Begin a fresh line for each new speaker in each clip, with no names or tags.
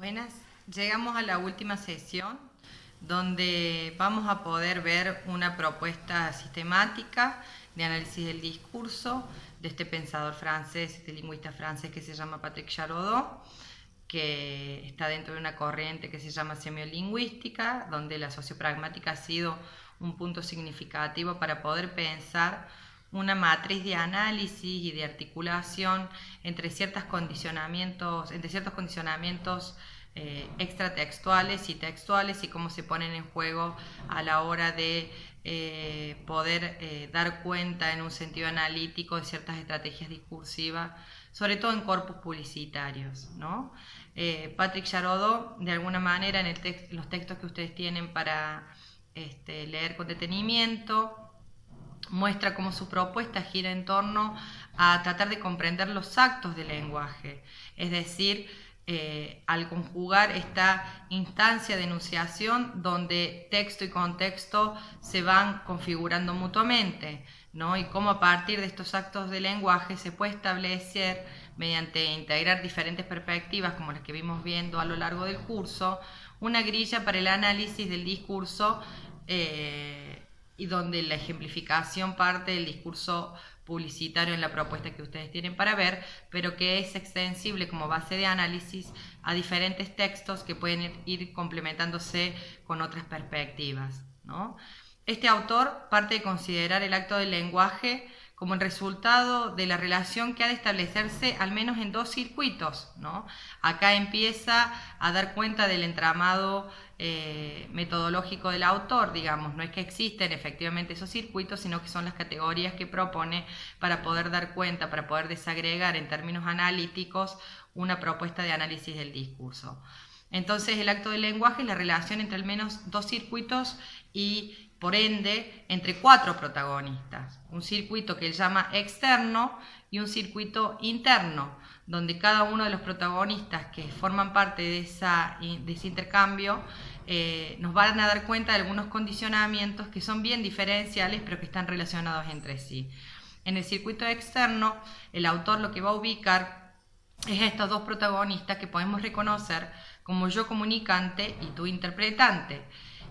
Buenas, llegamos a la última sesión donde vamos a poder ver una propuesta sistemática de análisis del discurso de este pensador francés, este lingüista francés que se llama Patrick Charodot, que está dentro de una corriente que se llama semiolingüística, donde la sociopragmática ha sido un punto significativo para poder pensar una matriz de análisis y de articulación entre ciertos condicionamientos extratextuales y textuales y cómo se ponen en juego a la hora de poder dar cuenta en un sentido analítico de ciertas estrategias discursivas, sobre todo en corpus publicitarios, ¿no? Patrick Charodot, de alguna manera, en los textos que ustedes tienen para leer con detenimiento, muestra cómo su propuesta gira en torno a tratar de comprender los actos del lenguaje, es decir, al conjugar esta instancia de enunciación donde texto y contexto se van configurando mutuamente, ¿no? Y cómo a partir de estos actos de lenguaje se puede establecer, mediante integrar diferentes perspectivas como las que vimos viendo a lo largo del curso, una grilla para el análisis del discurso y donde la ejemplificación parte del discurso publicitario en la propuesta que ustedes tienen para ver, pero que es extensible como base de análisis a diferentes textos que pueden ir complementándose con otras perspectivas, ¿no? Este autor parte de considerar el acto del lenguaje como el resultado de la relación que ha de establecerse al menos en dos circuitos, ¿no? Acá empieza a dar cuenta del entramado metodológico del autor, digamos, no es que existen efectivamente esos circuitos, sino que son las categorías que propone para poder dar cuenta, para poder desagregar en términos analíticos una propuesta de análisis del discurso. Entonces, el acto del lenguaje es la relación entre al menos dos circuitos y, por ende, entre cuatro protagonistas. Un circuito que él llama externo y un circuito interno, donde cada uno de los protagonistas que forman parte de ese intercambio nos van a dar cuenta de algunos condicionamientos que son bien diferenciales, pero que están relacionados entre sí. En el circuito externo, el autor lo que va a ubicar es estos dos protagonistas que podemos reconocer como yo comunicante y tú interpretante,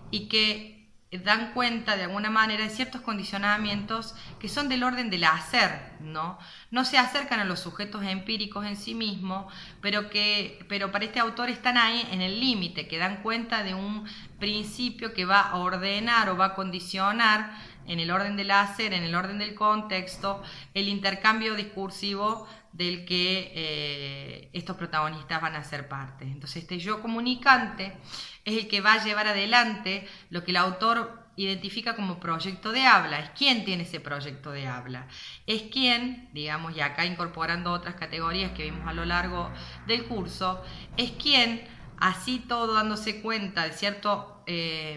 y que dan cuenta de alguna manera de ciertos condicionamientos que son del orden del hacer, ¿no? No se acercan a los sujetos empíricos en sí mismos, pero para este autor están ahí en el límite, que dan cuenta de un principio que va a ordenar o va a condicionar en el orden del hacer, en el orden del contexto, el intercambio discursivo del que estos protagonistas van a ser parte. Entonces, este yo comunicante es el que va a llevar adelante lo que el autor identifica como proyecto de habla. Es quien tiene ese proyecto de habla. Es quien, digamos, y acá incorporando otras categorías que vimos a lo largo del curso, es quien, así todo dándose cuenta de cierto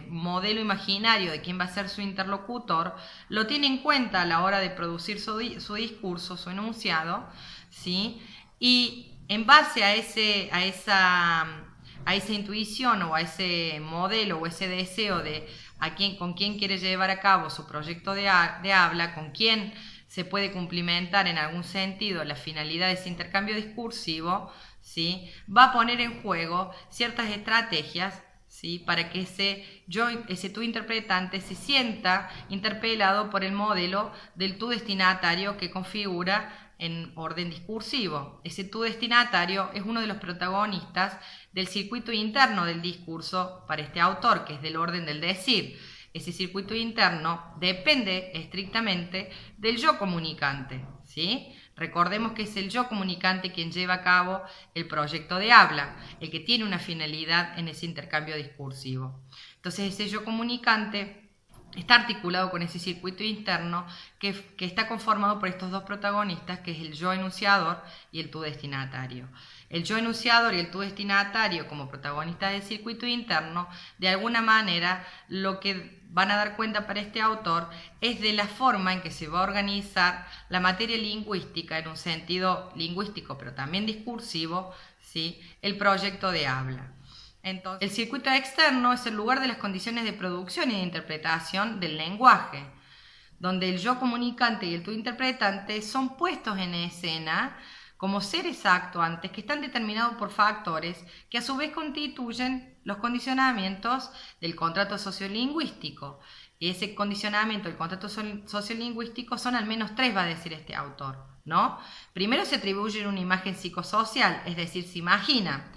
modelo imaginario de quién va a ser su interlocutor, lo tiene en cuenta a la hora de producir su discurso, su enunciado, ¿sí? Y en base a esa intuición o a ese modelo o ese deseo de con quién quiere llevar a cabo su proyecto de habla, con quién se puede cumplimentar en algún sentido la finalidad de ese intercambio discursivo, ¿sí? Va a poner en juego ciertas estrategias, ¿sí? Para que ese tú interpretante se sienta interpelado por el modelo del tú destinatario que configura en orden discursivo. Ese tú destinatario es uno de los protagonistas del circuito interno del discurso para este autor, que es del orden del decir. Ese circuito interno depende estrictamente del yo comunicante, ¿sí? Recordemos que es el yo comunicante quien lleva a cabo el proyecto de habla, el que tiene una finalidad en ese intercambio discursivo. Entonces, ese yo comunicante está articulado con ese circuito interno que está conformado por estos dos protagonistas, que es el yo enunciador y el tú destinatario. El yo enunciador y el tú destinatario como protagonistas del circuito interno, de alguna manera lo que van a dar cuenta para este autor es de la forma en que se va a organizar la materia lingüística en un sentido lingüístico, pero también discursivo, ¿sí? El proyecto de habla. Entonces, el circuito externo es el lugar de las condiciones de producción y de interpretación del lenguaje, donde el yo comunicante y el tú interpretante son puestos en escena como seres actuantes que están determinados por factores que a su vez constituyen los condicionamientos del contrato sociolingüístico. Y ese condicionamiento del contrato sociolingüístico son al menos 3, va a decir este autor, ¿no? Primero se atribuye una imagen psicosocial, es decir, se imagina.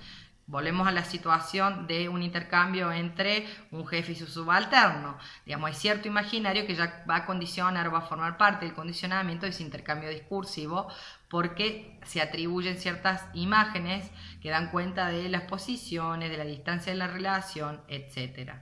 Volvemos a la situación de un intercambio entre un jefe y su subalterno. Digamos, hay cierto imaginario que ya va a condicionar o va a formar parte del condicionamiento de ese intercambio discursivo, porque se atribuyen ciertas imágenes que dan cuenta de las posiciones, de la distancia de la relación, etc.,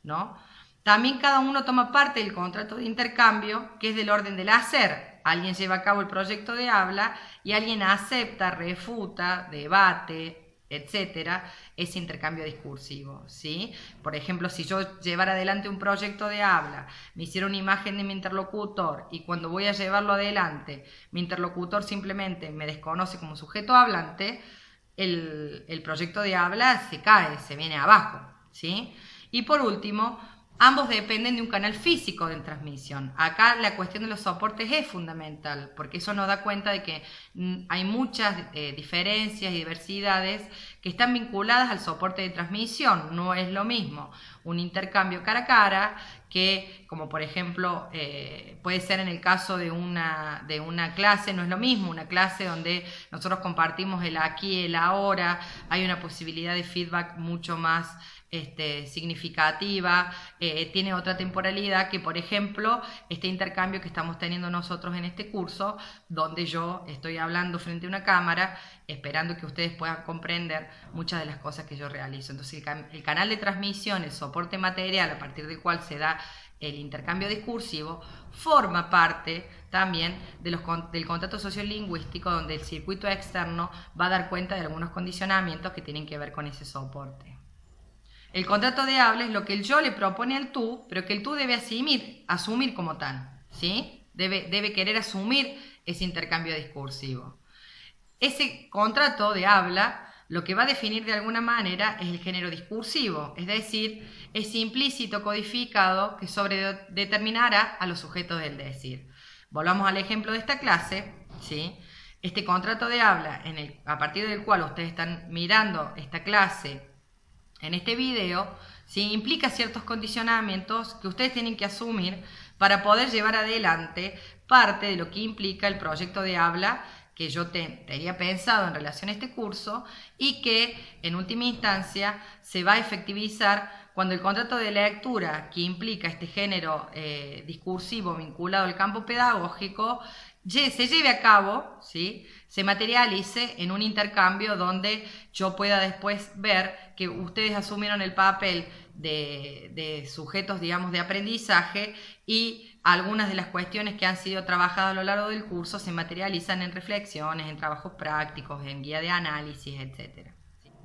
¿no? También cada uno toma parte del contrato de intercambio, que es del orden del hacer. Alguien lleva a cabo el proyecto de habla y alguien acepta, refuta, debate, etcétera, ese intercambio discursivo, ¿sí? Por ejemplo, si yo llevara adelante un proyecto de habla, me hiciera una imagen de mi interlocutor y cuando voy a llevarlo adelante, mi interlocutor simplemente me desconoce como sujeto hablante, el proyecto de habla se cae, se viene abajo, ¿sí? Y por último, ambos dependen de un canal físico de transmisión. Acá la cuestión de los soportes es fundamental, porque eso nos da cuenta de que hay muchas diferencias y diversidades que están vinculadas al soporte de transmisión. No es lo mismo un intercambio cara a cara que, como por ejemplo, puede ser en el caso de una clase, no es lo mismo, una clase donde nosotros compartimos el aquí, el ahora, hay una posibilidad de feedback mucho más significativa, tiene otra temporalidad que, por ejemplo, este intercambio que estamos teniendo nosotros en este curso, donde yo estoy hablando frente a una cámara, esperando que ustedes puedan comprender muchas de las cosas que yo realizo. Entonces, el canal de transmisión, el soporte material a partir del cual se da el intercambio discursivo, forma parte también del contrato sociolingüístico, donde el circuito externo va a dar cuenta de algunos condicionamientos que tienen que ver con ese soporte. El contrato de habla es lo que el yo le propone al tú, pero que el tú debe asumir como tal, ¿sí? Debe querer asumir ese intercambio discursivo. Ese contrato de habla lo que va a definir de alguna manera es el género discursivo, es decir, ese implícito codificado que sobredeterminará a los sujetos del decir. Volvamos al ejemplo de esta clase, ¿sí? Este contrato de habla, a partir del cual ustedes están mirando esta clase en este video, ¿sí? Implica ciertos condicionamientos que ustedes tienen que asumir para poder llevar adelante parte de lo que implica el proyecto de habla que yo tenía pensado en relación a este curso y que en última instancia se va a efectivizar cuando el contrato de lectura que implica este género discursivo vinculado al campo pedagógico se lleve a cabo, ¿sí? Se materialice en un intercambio donde yo pueda después ver que ustedes asumieron el papel de sujetos, digamos, de aprendizaje y algunas de las cuestiones que han sido trabajadas a lo largo del curso se materializan en reflexiones, en trabajos prácticos, en guía de análisis, etc.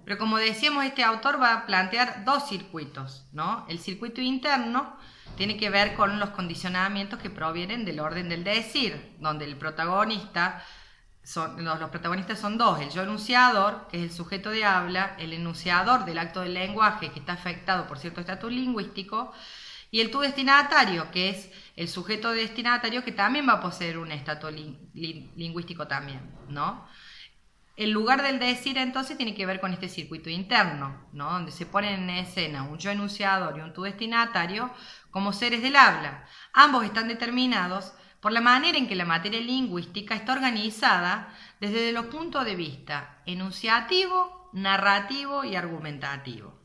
Pero como decíamos, este autor va a plantear dos circuitos, ¿no? El circuito interno tiene que ver con los condicionamientos que provienen del orden del decir, donde el protagonista los protagonistas son dos: el yo enunciador, que es el sujeto de habla, el enunciador del acto del lenguaje que está afectado por cierto estatus lingüístico, y el tú destinatario, que es el sujeto destinatario que también va a poseer un estatus lingüístico también, ¿no? El lugar del decir entonces tiene que ver con este circuito interno, ¿no? Donde se ponen en escena un yo enunciador y un tú destinatario como seres del habla. Ambos están determinados por la manera en que la materia lingüística está organizada desde los puntos de vista enunciativo, narrativo y argumentativo.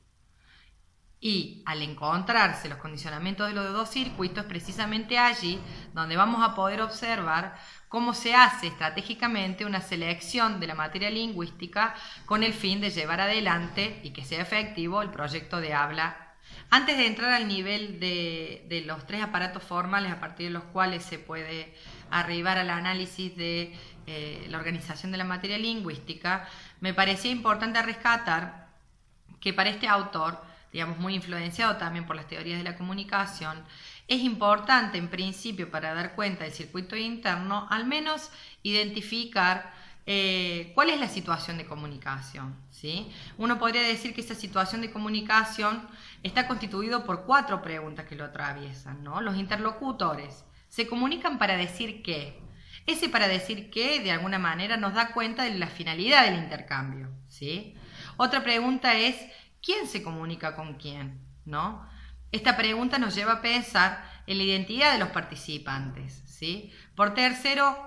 Y al encontrarse los condicionamientos de los dos circuitos, es precisamente allí donde vamos a poder observar cómo se hace estratégicamente una selección de la materia lingüística con el fin de llevar adelante y que sea efectivo el proyecto de habla. Antes de entrar al nivel de los tres aparatos formales a partir de los cuales se puede arribar al análisis de la organización de la materia lingüística, me parecía importante rescatar que para este autor, digamos muy influenciado también por las teorías de la comunicación, es importante en principio para dar cuenta del circuito interno al menos identificar cuál es la situación de comunicación, ¿sí? Uno podría decir que esa situación de comunicación está constituido por 4 preguntas que lo atraviesan, ¿no? Los interlocutores se comunican para decir qué. Ese para decir que de alguna manera nos da cuenta de la finalidad del intercambio, ¿sí? Otra pregunta es, ¿quién se comunica con quién? ¿No? Esta pregunta nos lleva a pensar en la identidad de los participantes, ¿sí? Por tercero,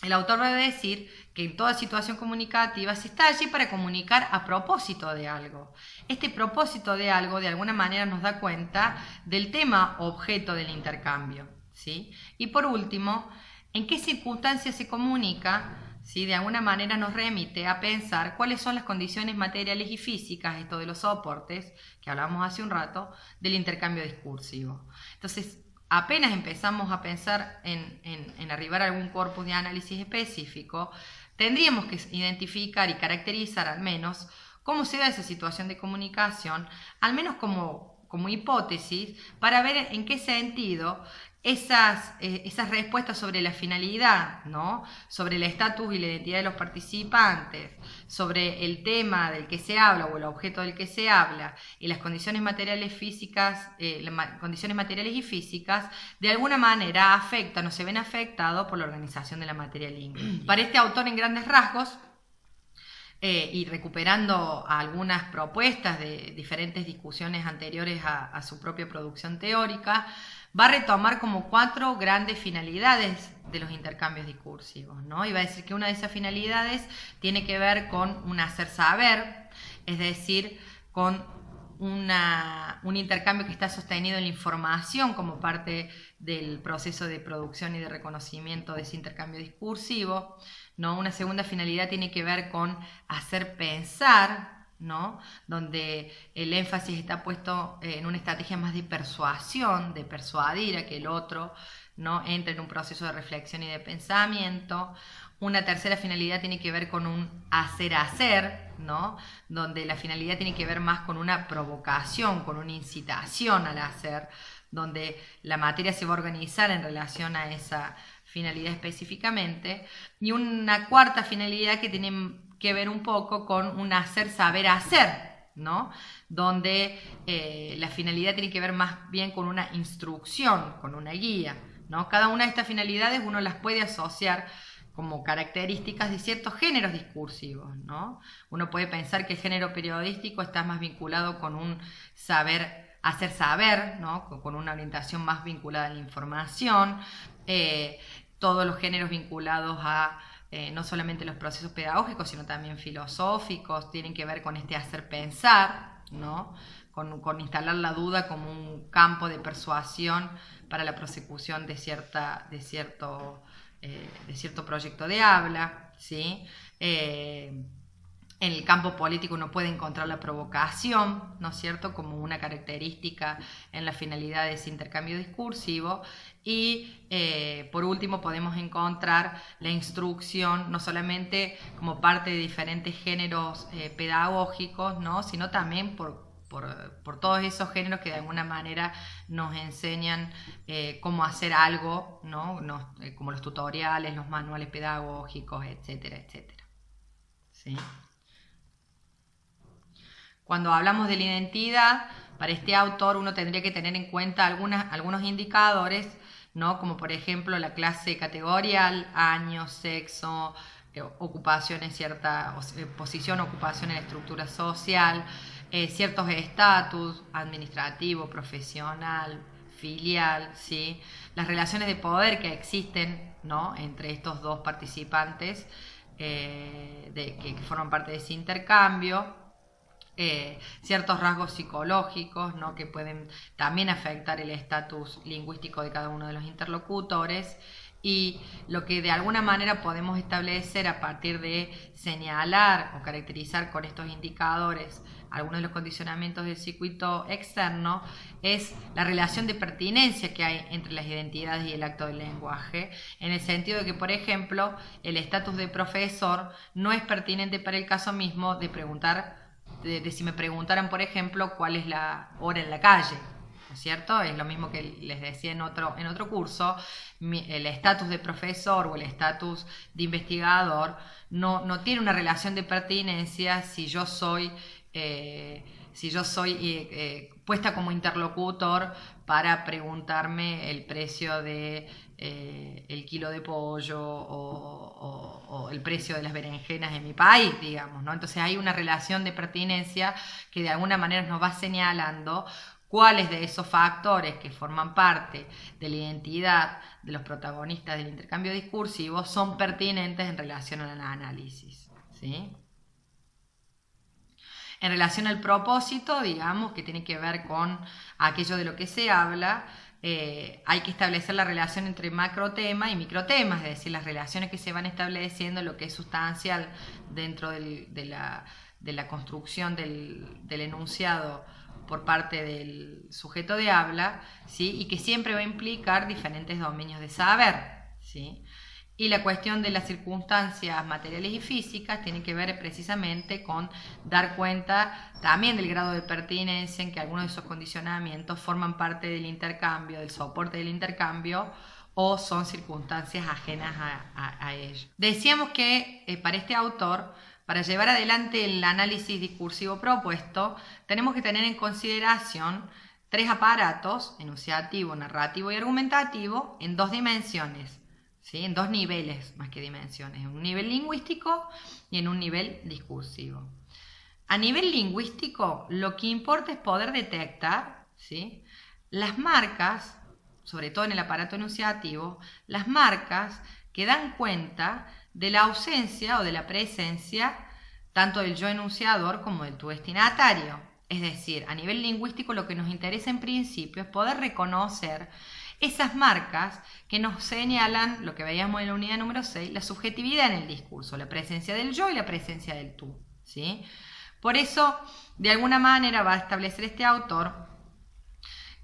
el autor va a decir que en toda situación comunicativa se está allí para comunicar a propósito de algo. Este propósito de algo de alguna manera nos da cuenta del tema objeto del intercambio, ¿sí? Y por último, ¿en qué circunstancias se comunica? ¿Sí? De alguna manera nos remite a pensar cuáles son las condiciones materiales y físicas, esto de los soportes, que hablamos hace un rato, del intercambio discursivo. Entonces, apenas empezamos a pensar en arribar a algún corpus de análisis específico, tendríamos que identificar y caracterizar al menos cómo se da esa situación de comunicación, al menos como hipótesis, para ver en qué sentido esas respuestas sobre la finalidad, ¿no? Sobre el estatus y la identidad de los participantes, sobre el tema del que se habla o el objeto del que se habla y las condiciones materiales físicas, condiciones materiales y físicas, de alguna manera afectan o se ven afectados por la organización de la materia lingüística. Para este autor, en grandes rasgos, y recuperando algunas propuestas de diferentes discusiones anteriores a su propia producción teórica, va a retomar como 4 grandes finalidades de los intercambios discursivos, ¿no? Y va a decir que una de esas finalidades tiene que ver con un hacer saber, es decir, con un intercambio que está sostenido en la información como parte del proceso de producción y de reconocimiento de ese intercambio discursivo, ¿no? Una segunda finalidad tiene que ver con hacer pensar, ¿no? Donde el énfasis está puesto en una estrategia más de persuasión, de persuadir a que el otro, ¿no?, entre en un proceso de reflexión y de pensamiento. Una tercera finalidad tiene que ver con un hacer, ¿no?, donde la finalidad tiene que ver más con una provocación, con una incitación al hacer, donde la materia se va a organizar en relación a esa finalidad específicamente. Y una cuarta finalidad que tiene que ver un poco con un hacer saber hacer, ¿no?, donde la finalidad tiene que ver más bien con una instrucción, con una guía, ¿no? Cada una de estas finalidades uno las puede asociar como características de ciertos géneros discursivos, ¿no? Uno puede pensar que el género periodístico está más vinculado con un hacer saber, ¿no?, con una orientación más vinculada a la información. Todos los géneros vinculados a no solamente los procesos pedagógicos, sino también filosóficos, tienen que ver con este hacer pensar, ¿no?, con instalar la duda como un campo de persuasión para la prosecución de cierto proyecto de habla, ¿sí? En el campo político uno puede encontrar la provocación, ¿no es cierto?, como una característica en la finalidad de ese intercambio discursivo. Y por último podemos encontrar la instrucción no solamente como parte de diferentes géneros pedagógicos, ¿no?, sino también por todos esos géneros que de alguna manera nos enseñan cómo hacer algo, ¿no? Como los tutoriales, los manuales pedagógicos, etcétera, etcétera. ¿Sí? Cuando hablamos de la identidad, para este autor uno tendría que tener en cuenta algunos indicadores, ¿no?, como por ejemplo la clase categorial, año, sexo, ocupación en cierta posición, ocupación en la estructura social, ciertos estatus administrativo, profesional, filial, ¿sí?, las relaciones de poder que existen, ¿no?, entre estos dos participantes que forman parte de ese intercambio. Ciertos rasgos psicológicos, ¿no?, que pueden también afectar el estatus lingüístico de cada uno de los interlocutores, y lo que de alguna manera podemos establecer a partir de señalar o caracterizar con estos indicadores algunos de los condicionamientos del circuito externo es la relación de pertinencia que hay entre las identidades y el acto del lenguaje, en el sentido de que, por ejemplo, el estatus de profesor no es pertinente para el caso mismo de preguntar de si me preguntaran, por ejemplo, cuál es la hora en la calle, ¿no es cierto? Es lo mismo que les decía en otro curso. El estatus de profesor o el estatus de investigador no tiene una relación de pertinencia si yo soy si yo soy puesta como interlocutor para preguntarme el precio de el kilo de pollo o el precio de las berenjenas en mi país, digamos, ¿no? Entonces hay una relación de pertinencia que de alguna manera nos va señalando cuáles de esos factores que forman parte de la identidad de los protagonistas del intercambio discursivo son pertinentes en relación al análisis, ¿sí? En relación al propósito, digamos, que tiene que ver con aquello de lo que se habla, hay que establecer la relación entre macrotema y microtema, es decir, las relaciones que se van estableciendo, lo que es sustancial dentro de la construcción del enunciado por parte del sujeto de habla, ¿sí? Y que siempre va a implicar diferentes dominios de saber, ¿sí? Y la cuestión de las circunstancias materiales y físicas tiene que ver precisamente con dar cuenta también del grado de pertinencia en que algunos de esos condicionamientos forman parte del intercambio, del soporte del intercambio, o son circunstancias ajenas a ello. Decíamos que para este autor, para llevar adelante el análisis discursivo propuesto, tenemos que tener en consideración tres aparatos, enunciativo, narrativo y argumentativo, en dos dimensiones, ¿sí? En dos niveles más que dimensiones, en un nivel lingüístico y en un nivel discursivo. A nivel lingüístico, lo que importa es poder detectar, ¿sí?, las marcas, sobre todo en el aparato enunciativo, las marcas que dan cuenta de la ausencia o de la presencia tanto del yo enunciador como del tu destinatario. Es decir, a nivel lingüístico lo que nos interesa en principio es poder reconocer esas marcas que nos señalan, lo que veíamos en la unidad número 6, la subjetividad en el discurso, la presencia del yo y la presencia del tú, ¿sí? Por eso, de alguna manera va a establecer este autor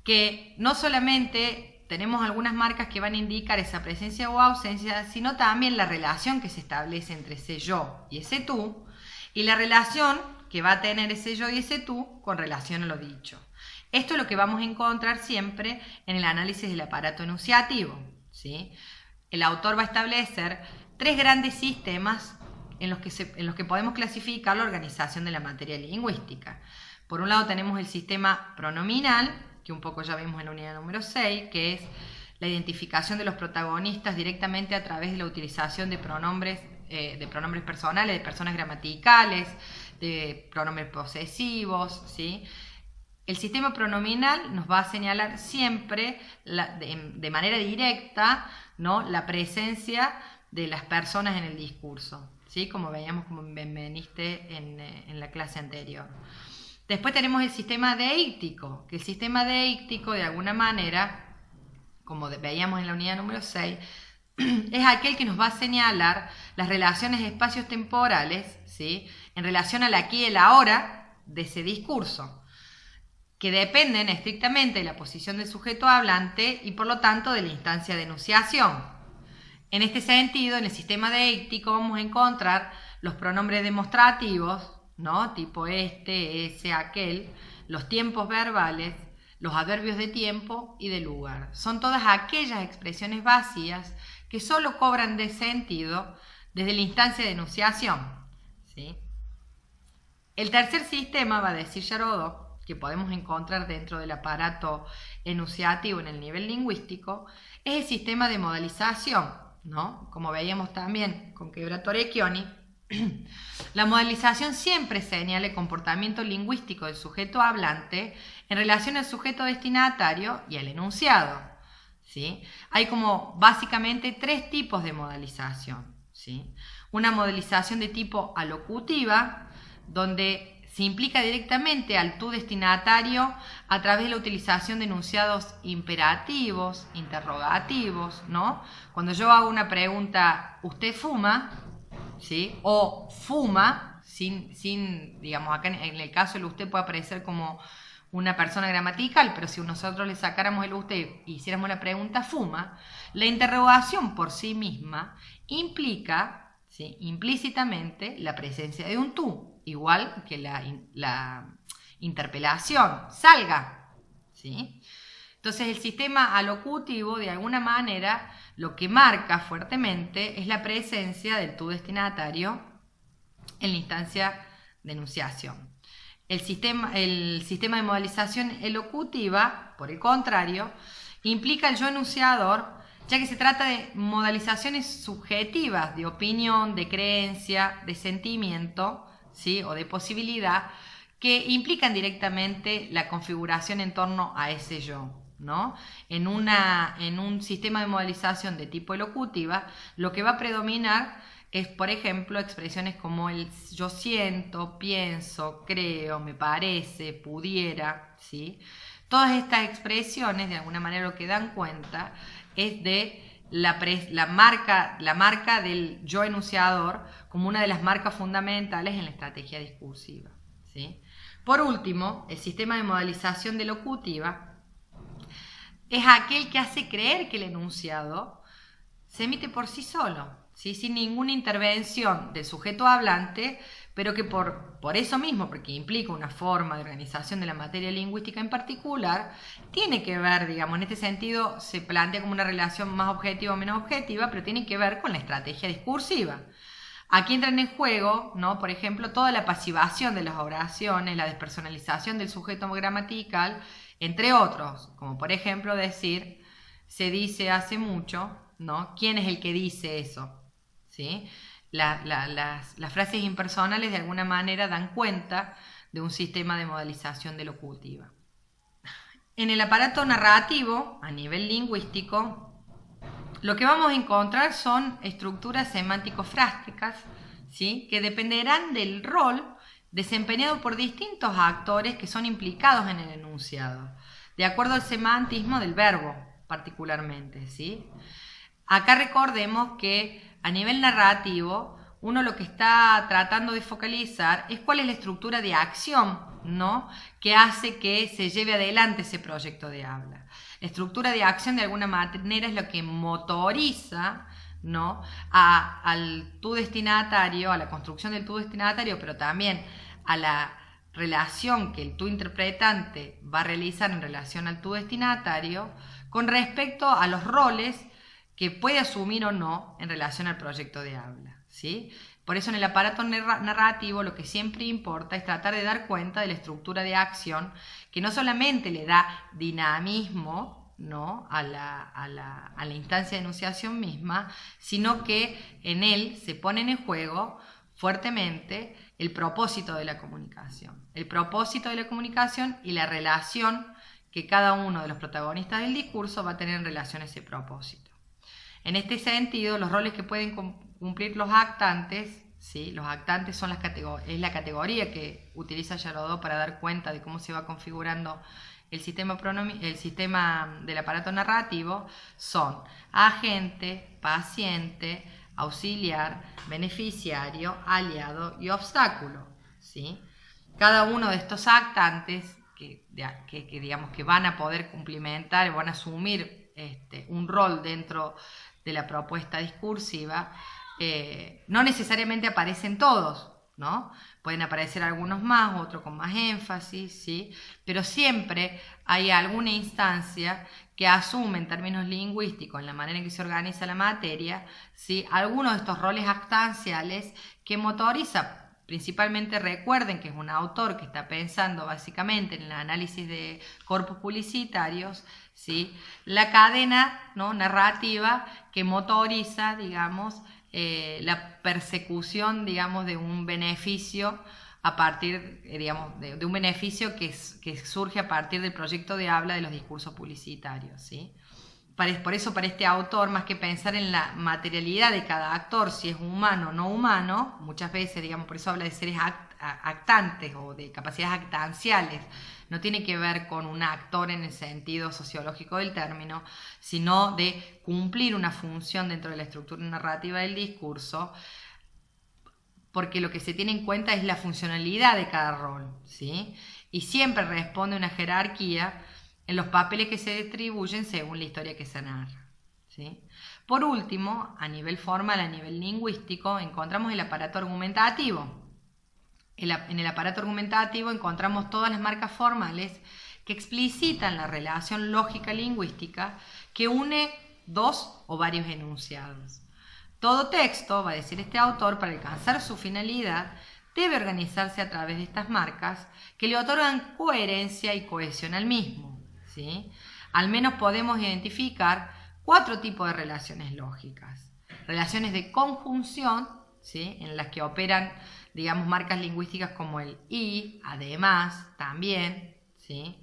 que no solamente tenemos algunas marcas que van a indicar esa presencia o ausencia, sino también la relación que se establece entre ese yo y ese tú, y la relación que va a tener ese yo y ese tú con relación a lo dicho. Esto es lo que vamos a encontrar siempre en el análisis del aparato enunciativo, ¿sí? El autor va a establecer tres grandes sistemas en los que podemos clasificar la organización de la materia lingüística. Por un lado tenemos el sistema pronominal, que un poco ya vimos en la unidad número 6, que es la identificación de los protagonistas directamente a través de la utilización de pronombres personales, de personas gramaticales, de pronombres posesivos, ¿sí? El sistema pronominal nos va a señalar siempre de manera directa, ¿no?, la presencia de las personas en el discurso, ¿sí?, como veíamos, como veniste en la clase anterior. Después tenemos el sistema deíctico, que el sistema deíctico de alguna manera, como veíamos en la unidad número 6, es aquel que nos va a señalar las relaciones espacios-temporales, ¿sí?, en relación al aquí y el ahora de ese discurso, que dependen estrictamente de la posición del sujeto hablante y por lo tanto de la instancia de enunciación. En este sentido, en el sistema deíctico vamos a encontrar los pronombres demostrativos, ¿no?, tipo este, ese, aquel, los tiempos verbales, los adverbios de tiempo y de lugar. Son todas aquellas expresiones vacías que solo cobran de sentido desde la instancia de enunciación, ¿sí? El tercer sistema, va a decir Yarodó, que podemos encontrar dentro del aparato enunciativo en el nivel lingüístico, es el sistema de modalización, ¿no? Como veíamos también con Quebra-Torrecchioni, la modalización siempre señala el comportamiento lingüístico del sujeto hablante en relación al sujeto destinatario y al enunciado, ¿sí? Hay como básicamente tres tipos de modalización, ¿sí? Una modalización de tipo alocutiva, donde se implica directamente al tú destinatario a través de la utilización de enunciados imperativos, interrogativos, ¿no? Cuando yo hago una pregunta, ¿usted fuma?, ¿sí?, o fuma, sin digamos, acá en el caso el usted puede aparecer como una persona gramatical, pero si nosotros le sacáramos el usted y hiciéramos la pregunta fuma, la interrogación por sí misma implica, ¿sí?, implícitamente la presencia de un tú, igual que la interpelación, salga, ¿sí? Entonces el sistema alocutivo de alguna manera lo que marca fuertemente es la presencia del tú destinatario en la instancia de enunciación. El sistema de modalización elocutiva, por el contrario, implica el yo enunciador, ya que se trata de modalizaciones subjetivas de opinión, de creencia, de sentimiento, ¿sí? O de posibilidad, que implican directamente la configuración en torno a ese yo, ¿no? En un sistema de modalización de tipo elocutiva, lo que va a predominar es, por ejemplo, expresiones como el yo siento, pienso, creo, me parece, pudiera, ¿sí? Todas estas expresiones, de alguna manera, lo que dan cuenta es de la marca del yo enunciador como una de las marcas fundamentales en la estrategia discursiva, ¿sí? Por último, el sistema de modalización de locutiva es aquel que hace creer que el enunciado se emite por sí solo, ¿sí? Sin ninguna intervención del sujeto hablante, pero que por eso mismo, porque implica una forma de organización de la materia lingüística en particular, tiene que ver, digamos, en este sentido se plantea como una relación más objetiva o menos objetiva, pero tiene que ver con la estrategia discursiva. Aquí entran en juego, ¿no? Por ejemplo, toda la pasivación de las oraciones, la despersonalización del sujeto gramatical, entre otros, como por ejemplo decir, se dice hace mucho, ¿no? ¿Quién es el que dice eso? ¿Sí? Las frases impersonales de alguna manera dan cuenta de un sistema de modalización de locutiva. En el aparato narrativo, a nivel lingüístico, lo que vamos a encontrar son estructuras semántico-frásticas, ¿sí? Que dependerán del rol desempeñado por distintos actores que son implicados en el enunciado, de acuerdo al semantismo del verbo, particularmente, ¿sí? Acá recordemos que a nivel narrativo, uno lo que está tratando de focalizar es cuál es la estructura de acción, ¿no? Que hace que se lleve adelante ese proyecto de habla. La estructura de acción de alguna manera es lo que motoriza, ¿no? Al tu destinatario, a la construcción del tu destinatario, pero también a la relación que el tu interpretante va a realizar en relación al tu destinatario con respecto a los roles que puede asumir o no en relación al proyecto de habla, ¿sí? Por eso en el aparato narrativo lo que siempre importa es tratar de dar cuenta de la estructura de acción que no solamente le da dinamismo, ¿no? a la instancia de enunciación misma, sino que en él se ponen en juego fuertemente el propósito de la comunicación. El propósito de la comunicación y la relación que cada uno de los protagonistas del discurso va a tener en relación a ese propósito. En este sentido, los roles que pueden cumplir los actantes, ¿sí? Los actantes son es la categoría que utiliza Yarodó para dar cuenta de cómo se va configurando el sistema del aparato narrativo, son agente, paciente, auxiliar, beneficiario, aliado y obstáculo, ¿sí? Cada uno de estos actantes que digamos que van a poder cumplimentar, van a asumir un rol dentro de la propuesta discursiva, no necesariamente aparecen todos, ¿no? Pueden aparecer algunos más, otros con más énfasis, ¿sí? Pero siempre hay alguna instancia que asume en términos lingüísticos, en la manera en que se organiza la materia, ¿sí? Algunos de estos roles actanciales que motoriza. Principalmente recuerden que es un autor que está pensando básicamente en el análisis de corpus publicitarios, ¿sí? La cadena, ¿no? narrativa que motoriza, digamos, la persecución, digamos, de un beneficio a partir, digamos, de un beneficio que surge a partir del proyecto de habla de los discursos publicitarios, ¿sí? Por eso, para este autor, más que pensar en la materialidad de cada actor, si es humano o no humano, muchas veces, digamos, por eso habla de seres actantes o de capacidades actanciales, no tiene que ver con un actor en el sentido sociológico del término, sino de cumplir una función dentro de la estructura narrativa del discurso, porque lo que se tiene en cuenta es la funcionalidad de cada rol, ¿sí? Y siempre responde a una jerarquía en los papeles que se distribuyen según la historia que se narra, ¿sí? Por último, a nivel formal, a nivel lingüístico, encontramos el aparato argumentativo. En el aparato argumentativo encontramos todas las marcas formales que explicitan la relación lógica lingüística que une dos o varios enunciados. Todo texto, va a decir este autor, para alcanzar su finalidad, debe organizarse a través de estas marcas que le otorgan coherencia y cohesión al mismo, ¿sí? Al menos podemos identificar 4 tipos de relaciones lógicas. Relaciones de conjunción, ¿sí? En las que operan, digamos, marcas lingüísticas como el y, además, también, ¿sí?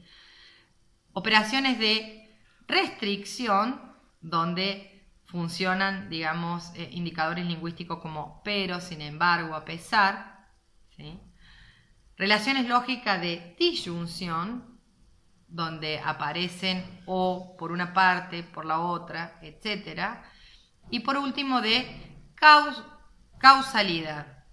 Operaciones de restricción, donde funcionan, digamos, indicadores lingüísticos como pero, sin embargo, a pesar, ¿sí? Relaciones lógicas de disyunción, donde aparecen o por una parte, por la otra, etc. Y por último, de causalidad.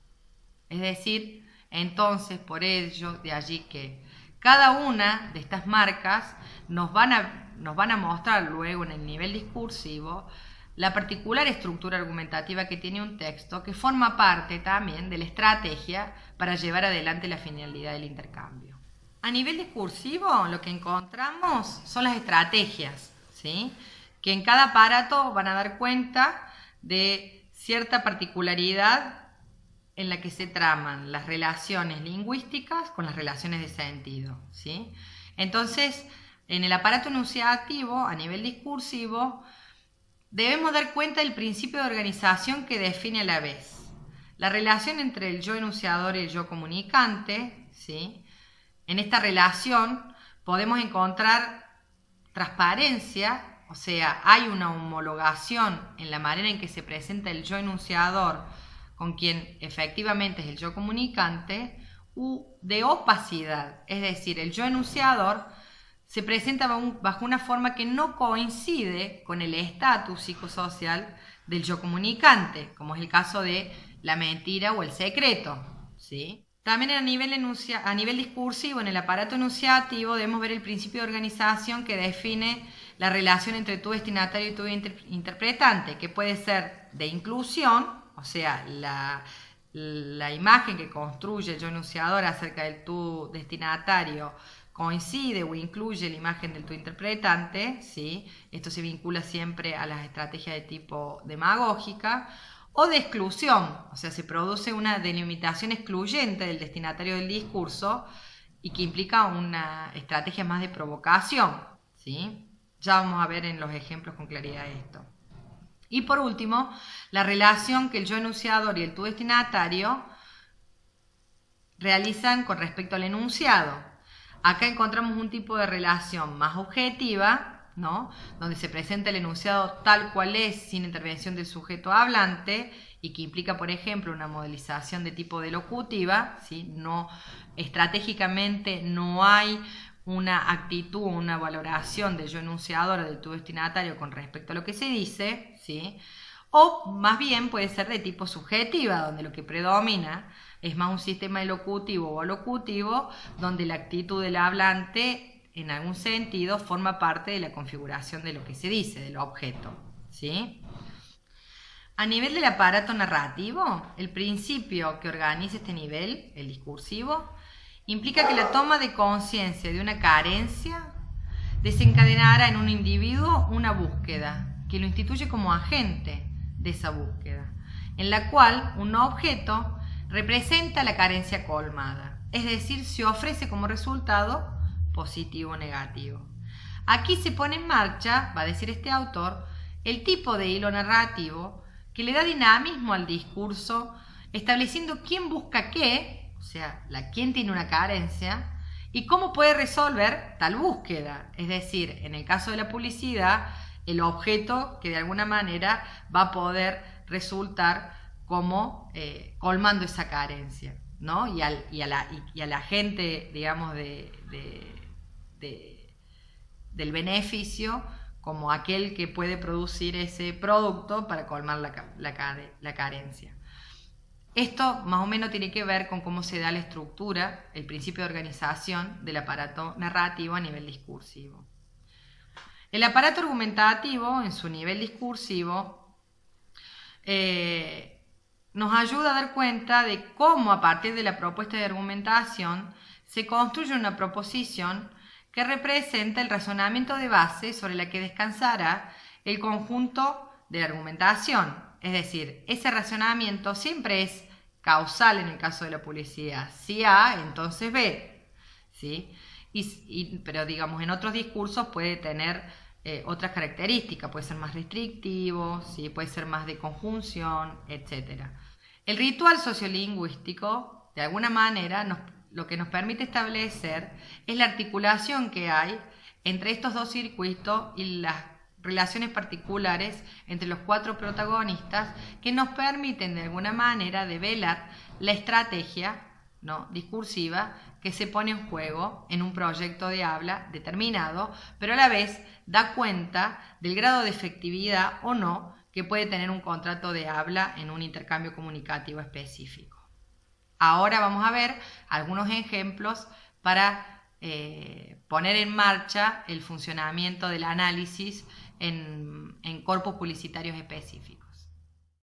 Es decir, entonces, por ello, de allí que cada una de estas marcas nos van a mostrar luego en el nivel discursivo la particular estructura argumentativa que tiene un texto, que forma parte también de la estrategia para llevar adelante la finalidad del intercambio. A nivel discursivo, lo que encontramos son las estrategias, ¿sí? Que en cada aparato van a dar cuenta de cierta particularidad en la que se traman las relaciones lingüísticas con las relaciones de sentido, ¿sí? Entonces, en el aparato enunciativo, a nivel discursivo, debemos dar cuenta del principio de organización que define a la vez la relación entre el yo enunciador y el yo comunicante, ¿sí? En esta relación podemos encontrar transparencia, o sea, hay una homologación en la manera en que se presenta el yo enunciador con quien efectivamente es el yo comunicante, u de opacidad, es decir, el yo enunciador se presenta bajo una forma que no coincide con el estatus psicosocial del yo comunicante, como es el caso de la mentira o el secreto, ¿sí? También a nivel discursivo, en el aparato enunciativo, debemos ver el principio de organización que define la relación entre tu destinatario y tu interpretante, que puede ser de inclusión, o sea, la imagen que construye el yo enunciador acerca de tu destinatario coincide o incluye la imagen de tu interpretante, ¿sí? Esto se vincula siempre a las estrategias de tipo demagógica, o de exclusión, o sea, se produce una delimitación excluyente del destinatario del discurso y que implica una estrategia más de provocación, ¿sí? Ya vamos a ver en los ejemplos con claridad esto. Y por último, la relación que el yo enunciador y el tu destinatario realizan con respecto al enunciado. Acá encontramos un tipo de relación más objetiva, ¿no? Donde se presenta el enunciado tal cual es, sin intervención del sujeto hablante, y que implica, por ejemplo, una modelización de tipo delocutiva, ¿sí? No, estratégicamente no hay una actitud, una valoración del yo enunciador o del tu destinatario con respecto a lo que se dice, ¿sí? O más bien puede ser de tipo subjetiva, donde lo que predomina es más un sistema elocutivo o alocutivo, donde la actitud del hablante en algún sentido forma parte de la configuración de lo que se dice, del objeto, ¿sí? A nivel del aparato narrativo, el principio que organiza este nivel, el discursivo, implica que la toma de conciencia de una carencia desencadenará en un individuo una búsqueda que lo instituye como agente de esa búsqueda, en la cual un objeto representa la carencia colmada, es decir, se ofrece como resultado positivo o negativo. Aquí se pone en marcha, va a decir este autor, el tipo de hilo narrativo que le da dinamismo al discurso, estableciendo quién busca qué, o sea, quién tiene una carencia, y cómo puede resolver tal búsqueda. Es decir, en el caso de la publicidad, el objeto que de alguna manera va a poder resultar como colmando esa carencia, ¿no? Y a la gente, digamos, del beneficio como aquel que puede producir ese producto para colmar la carencia. Esto más o menos tiene que ver con cómo se da la estructura, el principio de organización del aparato narrativo a nivel discursivo. El aparato argumentativo, en su nivel discursivo, nos ayuda a dar cuenta de cómo a partir de la propuesta de argumentación se construye una proposición que representa el razonamiento de base sobre la que descansará el conjunto de la argumentación. Es decir, ese razonamiento siempre es causal en el caso de la publicidad. Si A, entonces B, ¿sí? Pero digamos, en otros discursos puede tener otras características, puede ser más restrictivo, ¿sí? Puede ser más de conjunción, etc. El ritual sociolingüístico, de alguna manera, lo que nos permite establecer es la articulación que hay entre estos dos circuitos y las relaciones particulares entre los 4 protagonistas que nos permiten de alguna manera develar la estrategia, ¿no?, discursiva que se pone en juego en un proyecto de habla determinado, pero a la vez da cuenta del grado de efectividad o no que puede tener un contrato de habla en un intercambio comunicativo específico. Ahora vamos a ver algunos ejemplos para poner en marcha el funcionamiento del análisis en corpos publicitarios específicos.